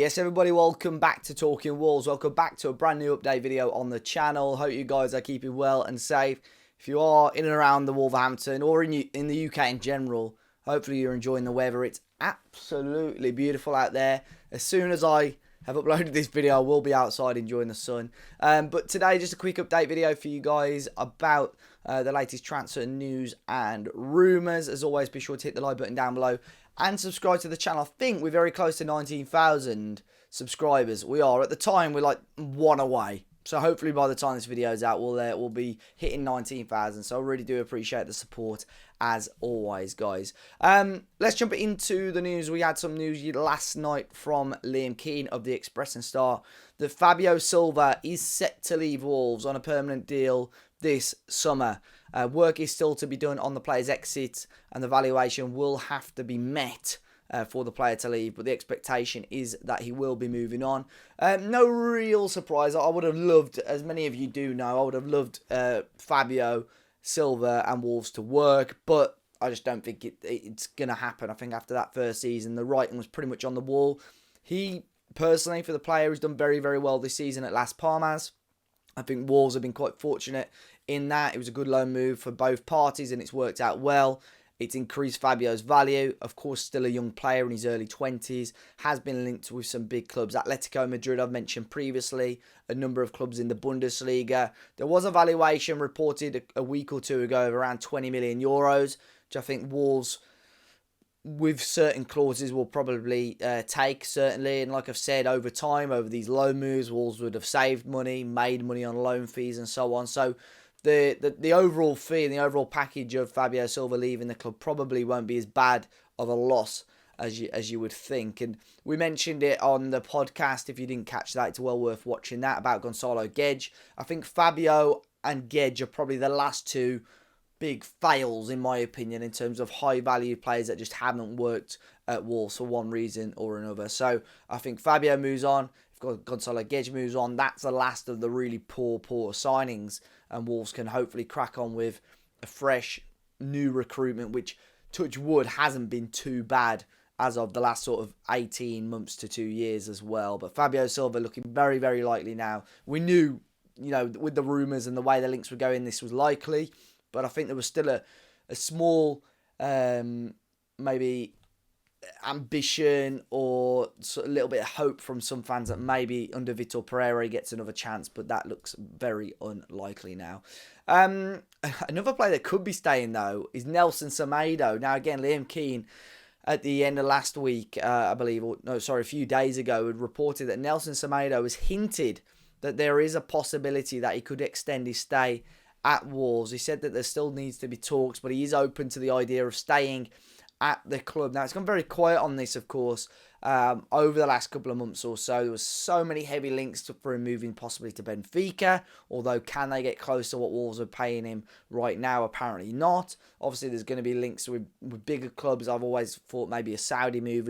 Yes, everybody, welcome back to Talking Wolves. Welcome back to a brand new update video on the channel. Hope you guys are keeping well and safe. If you are in and around the Wolverhampton or in the UK in general, hopefully you're enjoying the weather. It's absolutely beautiful out there. As soon as I have uploaded this video, I will be outside enjoying the sun. But today, just a quick update video for you guys about the latest transfer news and rumours. As always, be sure to hit the like button down below and subscribe to the channel. I think we're very close to 19,000 subscribers. We are. At the time, we're like one away. So hopefully by the time this video is out, we'll be hitting 19,000. So I really do appreciate the support as always, guys. Let's jump into the news. We had some news last night from Liam Keane of the Express and Star that Fabio Silva is set to leave Wolves on a permanent deal this summer. Work is still to be done on the player's exit, and the valuation will have to be met for the player to leave, but the expectation is that he will be moving on. No real surprise. I would have loved, as many of you do know, I would have loved Fabio Silva and Wolves to work, but I just don't think it's going to happen. I think after that first season, the writing was pretty much on the wall. He, personally, for the player, has done very, very well this season at Las Palmas. I think Wolves have been quite fortunate in that. It was a good loan move for both parties and it's worked out well. It's increased Fabio's value. Of course, still a young player in his early 20s. Has been linked with some big clubs. Atletico Madrid, I've mentioned previously. A number of clubs in the Bundesliga. There was a valuation reported a week or two ago of around 20 million euros, which I think Wolves, with certain clauses, will probably take, certainly. And like I've said, over time, over these loan moves, Wolves would have saved money, made money on loan fees and so on. So the overall fee and the overall package of Fabio Silva leaving the club probably won't be as bad of a loss as you would think. And we mentioned it on the podcast. If you didn't catch that, it's well worth watching that, about Gonzalo Guedes. I think Fabio and Guedes are probably the last two big fails, in my opinion, in terms of high-value players that just haven't worked at Wolves for one reason or another. So I think Fabio moves on. If Gonzalo Guedes moves on, that's the last of the really poor signings, and Wolves can hopefully crack on with a fresh, new recruitment, which, touch wood, hasn't been too bad as of the last sort of 18 months to 2 years as well. But Fabio Silva looking very, very likely now. We knew, with the rumours and the way the links were going, this was likely. But I think there was still a small, maybe, ambition or a little bit of hope from some fans that maybe under Vitor Pereira he gets another chance. But that looks very unlikely now. Another player that could be staying, though, is Nelson Semedo. Now, again, Liam Keane, at the end of last week, I believe, a few days ago, had reported that Nelson Semedo has hinted that there is a possibility that he could extend his stay at Wolves. He said that there still needs to be talks, but he is open to the idea of staying at the club. Now, it's gone very quiet on this, of course, over the last couple of months or so. There was so many heavy links for him moving possibly to Benfica, although can they get close to what Wolves are paying him right now? Apparently not. Obviously, there's going to be links with bigger clubs. I've always thought maybe a Saudi move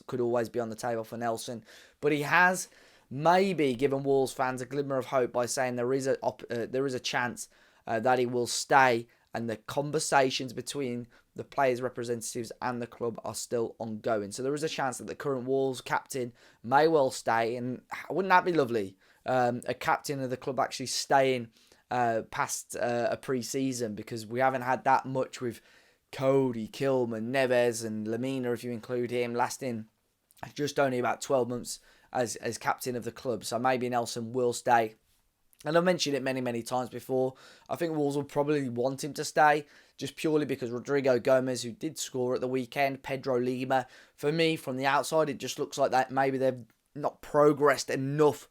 could always be on the table for Nelson, but he has maybe given Wolves fans a glimmer of hope by saying there is a chance that he will stay, and the conversations between the players' representatives and the club are still ongoing. So there is a chance that the current Wolves captain may well stay, and wouldn't that be lovely? A captain of the club actually staying past a pre-season, because we haven't had that much with Cody, Kilman, Neves and Lamina, if you include him, lasting just only about 12 months as captain of the club. So maybe Nelson will stay. And I've mentioned it many, many times before. I think Wolves will probably want him to stay, just purely because Rodrigo Gomez, who did score at the weekend, Pedro Lima, for me, from the outside, it just looks like that maybe they've not progressed enough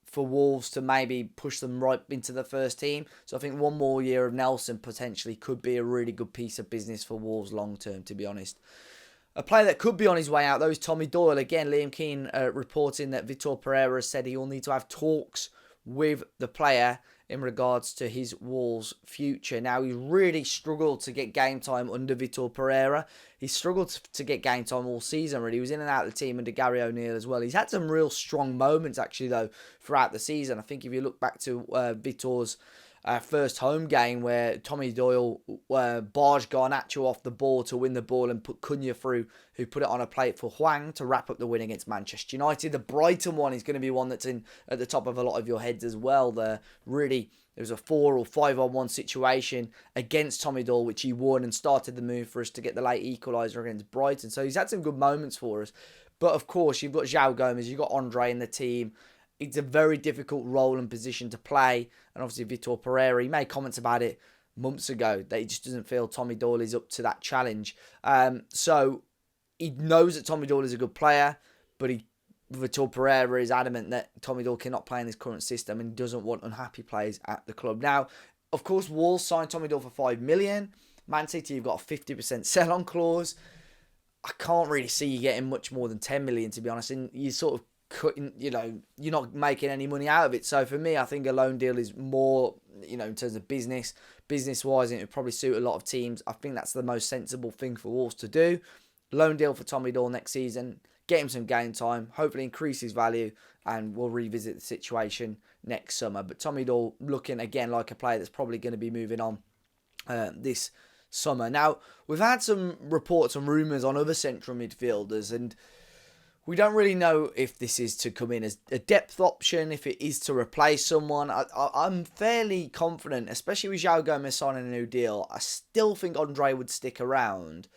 for Wolves to maybe push them right into the first team. So I think one more year of Nelson potentially could be a really good piece of business for Wolves long term, to be honest. A player that could be on his way out, though, is Tommy Doyle. Again, Liam Keane reporting that Vitor Pereira said he will need to have talks with the player in regards to his Wolves future. Now, he really struggled to get game time under Vitor Pereira. He struggled to get game time all season, really. He was in and out of the team under Gary O'Neill as well. He's had some real strong moments, actually, though, throughout the season. I think if you look back to Vitor's first home game where Tommy Doyle barged Garnacho off the ball to win the ball and put Cunha through, who put it on a plate for Hwang to wrap up the win against Manchester United. The Brighton one is going to be one that's in at the top of a lot of your heads as well. There was a 4 or 5-on-1 situation against Tommy Doyle, which he won and started the move for us to get the late equaliser against Brighton. So he's had some good moments for us. But of course, you've got João Gomez, you've got Andre in the team. It's a very difficult role and position to play. And obviously, Vitor Pereira, he made comments about it months ago that he just doesn't feel Tommy Doyle is up to that challenge. So he knows that Tommy Doyle is a good player, but Vitor Pereira is adamant that Tommy Doyle cannot play in this current system and doesn't want unhappy players at the club. Now, of course, Wolves signed Tommy Doyle for $5 million. Man City, you've got a 50% sell-on clause. I can't really see you getting much more than 10 million, to be honest. And you sort of cutting, you're not making any money out of it. So for me, I think a loan deal is more, in terms of business-wise, and it would probably suit a lot of teams. I think that's the most sensible thing for Wolves to do. Loan deal for Tommy Doyle next season, get him some game time, hopefully increase his value, and we'll revisit the situation next summer. But Tommy Doyle looking again like a player that's probably going to be moving on this summer. Now, we've had some reports and rumours on other central midfielders, and we don't really know if this is to come in as a depth option, if it is to replace someone. I'm fairly confident, especially with João Gomez signing a new deal. I still think Andre would stick around.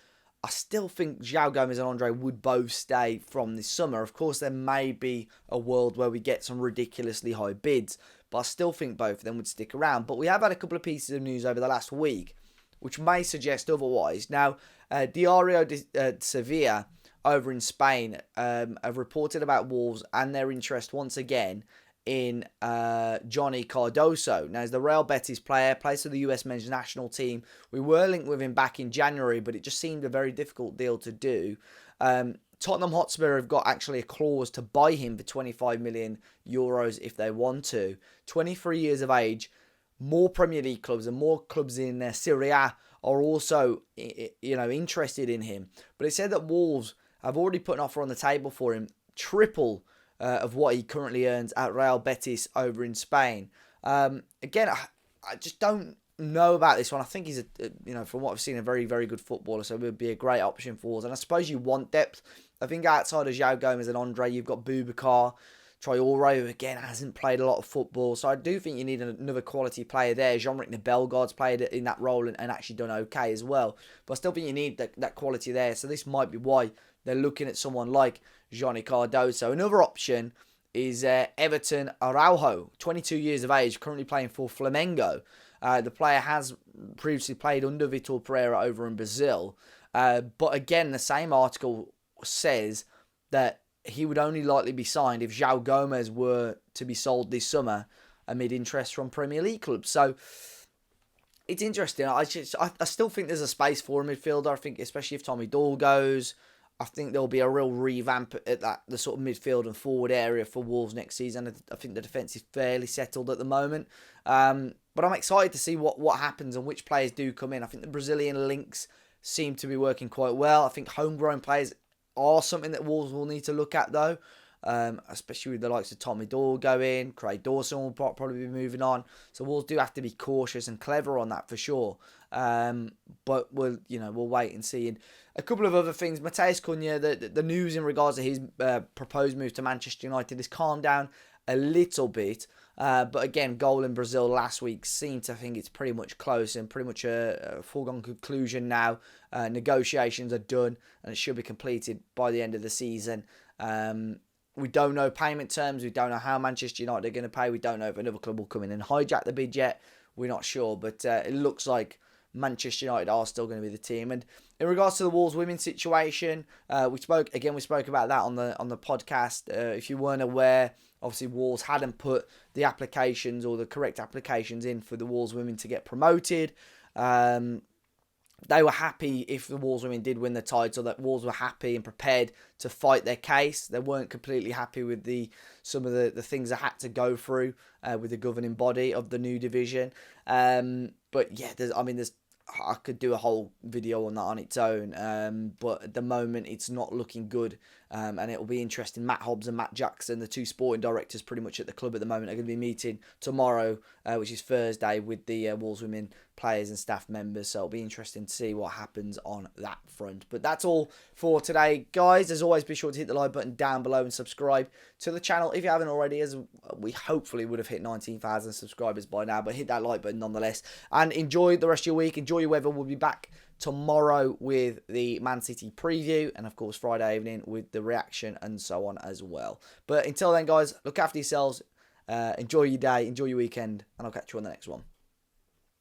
I still think João Gomez and Andre would both stay from this summer. Of course, there may be a world where we get some ridiculously high bids, but I still think both of them would stick around. But we have had a couple of pieces of news over the last week which may suggest otherwise. Now, Diario de Sevilla over in Spain have reported about Wolves and their interest once again in Johnny Cardoso. Now, he's the Real Betis player, plays for the US men's national team. We were linked with him back in January, but it just seemed a very difficult deal to do. Tottenham Hotspur have got actually a clause to buy him for 25 million euros if they want to. 23 years of age. More Premier League clubs and more clubs in Serie A are also, interested in him. But it said that Wolves have already put an offer on the table for him, triple of what he currently earns at Real Betis over in Spain. Again, I just don't know about this one. I think he's, from what I've seen, a very, very good footballer, so it would be a great option for Wolves. And I suppose you want depth. I think outside of João Gomez and Andre, you've got Boubacar, Traore, who again hasn't played a lot of football, so I do think you need another quality player there. Jean-Ric Bellegarde's played in that role and actually done okay as well, but I still think you need that quality there, so this might be why they're looking at someone like Johnny Cardoso. Another option is Everton Arjo, 22 years of age, currently playing for Flamengo. The player has previously played under Vitor Pereira over in Brazil, but again, the same article says that he would only likely be signed if João Gomez were to be sold this summer amid interest from Premier League clubs. So it's interesting. I still think there's a space for a midfielder. I think especially if Tommy Doyle goes, I think there'll be a real revamp at the sort of midfield and forward area for Wolves next season. I think the defence is fairly settled at the moment. But I'm excited to see what happens and which players do come in. I think the Brazilian links seem to be working quite well. I think homegrown players are something that Wolves will need to look at, though, especially with the likes of Tommy Doyle going. Craig Dawson will probably be moving on, so Wolves do have to be cautious and clever on that for sure. But we'll wait and see. And a couple of other things. Matheus Cunha, the news in regards to his proposed move to Manchester United has calmed down a little bit. But again, goal in Brazil last week seemed to think it's pretty much close and pretty much a foregone conclusion now. Negotiations are done and it should be completed by the end of the season. We don't know payment terms. We don't know how Manchester United are going to pay. We don't know if another club will come in and hijack the bid yet. We're not sure, but it looks like Manchester United are still going to be the team. And in regards to the Wolves women's situation, we spoke about that on the podcast. If you weren't aware, obviously Wolves hadn't put the applications or the correct applications in for the Wolves women to get promoted. They were happy if the Wolves women did win the title, that Wolves were happy and prepared to fight their case. They weren't completely happy with some of the things they had to go through with the governing body of the new division. But yeah, I could do a whole video on that on its own. But at the moment, it's not looking good And it will be interesting. Matt Hobbs and Matt Jackson, the two sporting directors pretty much at the club at the moment, are going to be meeting tomorrow, which is Thursday, with the Wolves women players and staff members. So it'll be interesting to see what happens on that front. But that's all for today, guys. As always, be sure to hit the like button down below and subscribe to the channel if you haven't already, as we hopefully would have hit 19,000 subscribers by now. But hit that like button nonetheless. And enjoy the rest of your week. Enjoy your weather. We'll be back tomorrow with the Man City preview, and of course Friday evening with the reaction and so on as well. But until then, guys, look after yourselves, enjoy your day, enjoy your weekend, and I'll catch you on the next one.